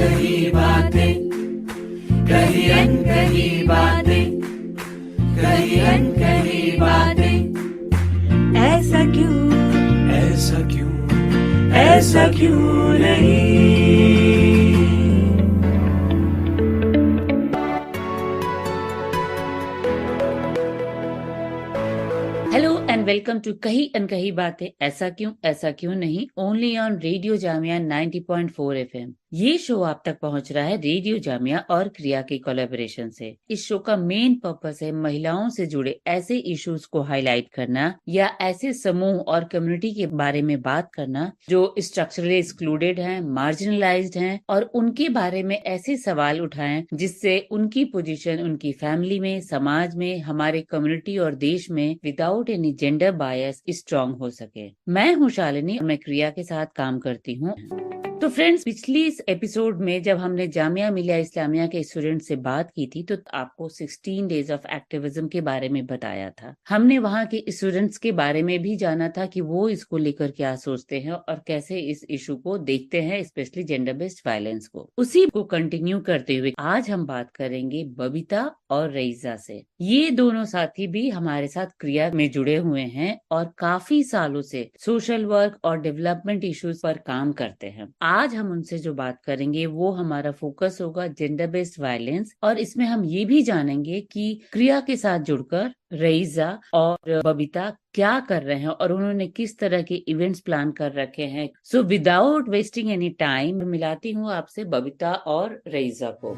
अनकही बातें, कही अनकही बातें, कही अनकही बातें। ऐसा क्यों, ऐसा क्यों, ऐसा क्यों नहीं। हेलो एंड वेलकम टू कही अनकही बातें, ऐसा क्यों नहीं, only on radio Jamia 90.4 FM। ये शो आप तक पहुंच रहा है रेडियो जामिया और क्रिया के कोलैबोरेशन से। इस शो का मेन पर्पस है महिलाओं से जुड़े ऐसे इश्यूज को हाईलाइट करना या ऐसे समूह और कम्युनिटी के बारे में बात करना जो स्ट्रक्चरली एक्सक्लूडेड हैं, मार्जिनलाइज्ड हैं, और उनके बारे में ऐसे सवाल उठाएं जिससे उनकी पोजीशन उनकी फैमिली में, समाज में, हमारे कम्युनिटी और देश में without any gender bias strong हो सके। मैं हूँ शालिनी और मैं क्रिया के साथ काम करती हूँ। तो फ्रेंड्स, पिछली इस एपिसोड में जब हमने जामिया मिलिया इस्लामिया के स्टूडेंट से बात की थी तो आपको 16 डेज ऑफ एक्टिविज्म के बारे में बताया था। हमने वहाँ के स्टूडेंट्स के बारे में भी जाना था कि वो इसको लेकर क्या सोचते हैं और कैसे इस इशू को देखते हैं, स्पेशली जेंडर बेस्ड वायलेंस को। उसी को कंटिन्यू करते हुए आज हम बात करेंगे बबीता और रईजा से। ये दोनों साथी भी हमारे साथ क्रिया में जुड़े हुए हैं और काफी सालों से सोशल वर्क और डेवलपमेंट इश्यूज पर काम करते हैं। आज हम उनसे जो बात करेंगे वो हमारा फोकस होगा जेंडर बेस्ड वायलेंस, और इसमें हम ये भी जानेंगे कि क्रिया के साथ जुड़कर रईजा और बबीता क्या कर रहे हैं और उन्होंने किस तरह के इवेंट्स प्लान कर रखे हैं। So without wasting any time मिलाती हूँ आपसे बबीता और रईजा को।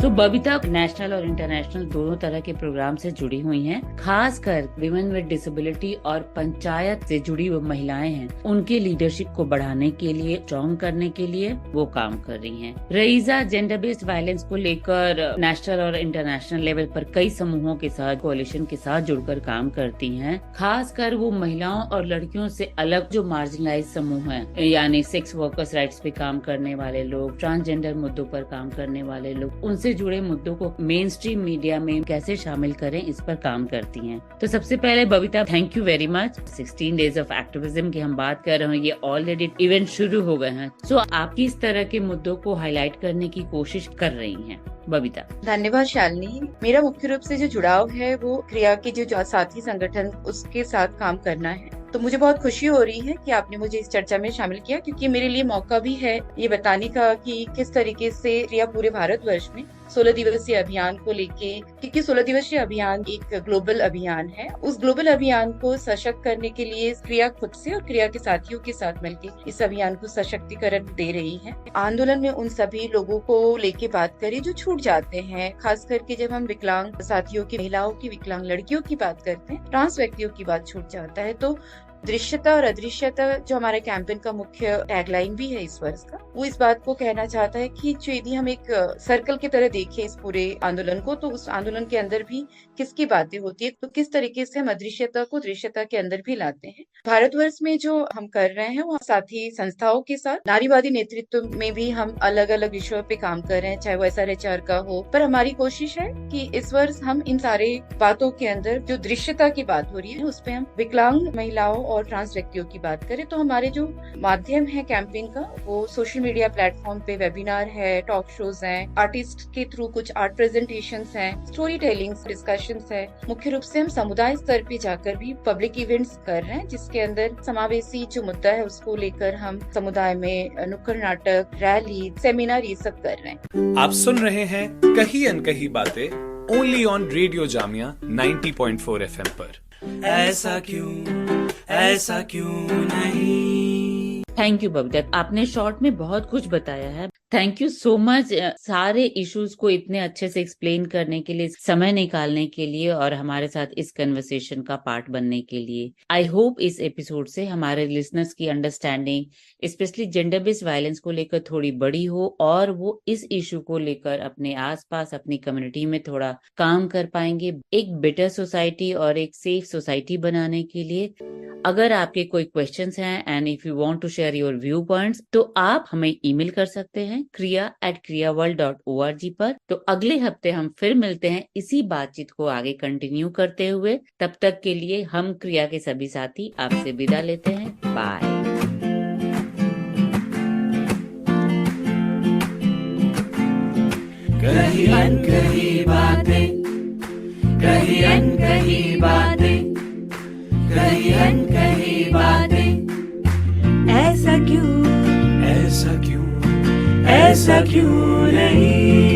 तो बबीता नेशनल और इंटरनेशनल दोनों तरह के प्रोग्राम से जुड़ी हुई हैं। खासकर विमेन विद डिसेबिलिटी और पंचायत से जुड़ी हुई महिलाएं हैं, उनके लीडरशिप को बढ़ाने के लिए, स्ट्रॉन्ग करने के लिए वो काम कर रही हैं। रईजा जेंडर बेस्ड वायलेंस को लेकर नेशनल और इंटरनेशनल लेवल पर कई समूहों के साथ, कोalition के साथ जुड़कर काम करती हैं। खासकर वो महिलाओं और लड़कियों से अलग जो मार्जिनलाइज समूह हैं, यानी सेक्स वर्कर्स राइट्स पे काम करने वाले लोग, ट्रांसजेंडर मुद्दों पर काम करने वाले लोग, उनसे जुड़े मुद्दों को मेन स्ट्रीम मीडिया में कैसे शामिल करें, इस पर काम करती हैं। तो सबसे पहले Babita, thank you very much. 16 days of activism की हम बात कर रहे हैं, ये ऑलरेडी इवेंट शुरू हो गए हैं। सो आप किस तरह के मुद्दों को हाईलाइट करने की कोशिश कर रही हैं बबीता? धन्यवाद शालिनी। मेरा मुख्य रूप से जो जुड़ाव है वो क्रिया के जो साथी संगठन उसके साथ काम करना है। तो मुझे बहुत खुशी हो रही है कि आपने मुझे इस चर्चा में शामिल किया, क्योंकि मेरे लिए मौका भी है ये बताने का कि किस तरीके से क्रिया पूरे भारतवर्ष में 16 दिवसीय अभियान को लेके, क्योंकि 16 दिवसीय अभियान एक ग्लोबल अभियान है, उस ग्लोबल अभियान को सशक्त करने के लिए क्रिया खुद से और क्रिया के साथियों के साथ मिलकर इस अभियान को सशक्तिकरण दे रही है। आंदोलन में उन सभी लोगों को लेके बात करें जो छूट जाते हैं, खास करके जब हम विकलांग साथियों की, महिलाओं की, विकलांग लड़कियों की बात करते हैं, ट्रांस व्यक्तियों की बात छूट जाता है। तो दृश्यता और अदृश्यता जो हमारे कैंपेन का मुख्य टैगलाइन भी है इस वर्ष का, वो इस बात को कहना चाहता है कि जो यदि हम एक सर्कल की तरह देखें इस पूरे आंदोलन को, तो उस आंदोलन के अंदर भी किसकी बातें होती है, तो किस तरीके से हम अदृश्यता को दृश्यता के अंदर भी लाते हैं। भारतवर्ष में जो हम कर रहे हैं वो साथी संस्थाओं के साथ नारीवादी नेतृत्व में भी हम अलग अलग विषयों पे काम कर रहे हैं, चाहे वो SRHR का हो। पर हमारी कोशिश है कि इस वर्ष हम इन सारे बातों के अंदर जो दृश्यता की बात हो रही है उस पे हम विकलांग महिलाओं और ट्रांस व्यक्तियों की बात करें। तो हमारे जो माध्यम है कैंपेन का वो सोशल मीडिया प्लेटफॉर्म पे वेबिनार है, टॉक शोज हैं, आर्टिस्ट के थ्रू कुछ आर्ट प्रेजेंटेशंस हैं, स्टोरी टेलिंग्स, डिस्कशंस है। मुख्य रूप से हम समुदाय स्तर पे जाकर भी पब्लिक इवेंट्स कर रहे हैं, जिसके अंदर समावेशी जो मुद्दा है उसको लेकर हम समुदाय में नुक्कड़ नाटक, रैली, सेमिनार ये सब कर रहे हैं। आप सुन रहे हैं कही अनकही बातें only on radio Jamia 90.4 FM पर। ऐसा क्यों नहीं। थैंक यू बबीता, आपने शॉर्ट में बहुत कुछ बताया है। थैंक यू सो मच सारे इश्यूज को इतने अच्छे से एक्सप्लेन करने के लिए, समय निकालने के लिए और हमारे साथ इस कन्वर्सेशन का पार्ट बनने के लिए। आई होप इस एपिसोड से हमारे लिसनर्स की understanding specially gender based violence को लेकर थोड़ी बड़ी हो और वो इस इशू को लेकर अपने आसपास, अपनी कम्युनिटी में थोड़ा काम कर पाएंगे, एक बेटर सोसाइटी और एक सेफ सोसाइटी बनाने के लिए। अगर आपके कोई क्वेश्चंस हैं and if you want to share your view points, तो आप हमें ईमेल कर सकते हैं kriya@kriyaworld.org पर। तो अगले हफ्ते हम फिर मिलते हैं इसी बातचीत को आगे कंटिन्यू करते हुए। तब तक के लिए हम क्रिया के सभी साथी आपसे विदा लेते हैं। बाय। कही अनकही बातें, कही अनकही बातें, कही अनकही बातें। ऐसा क्यों, ऐसा क्यों ऐसा क्यों नहीं।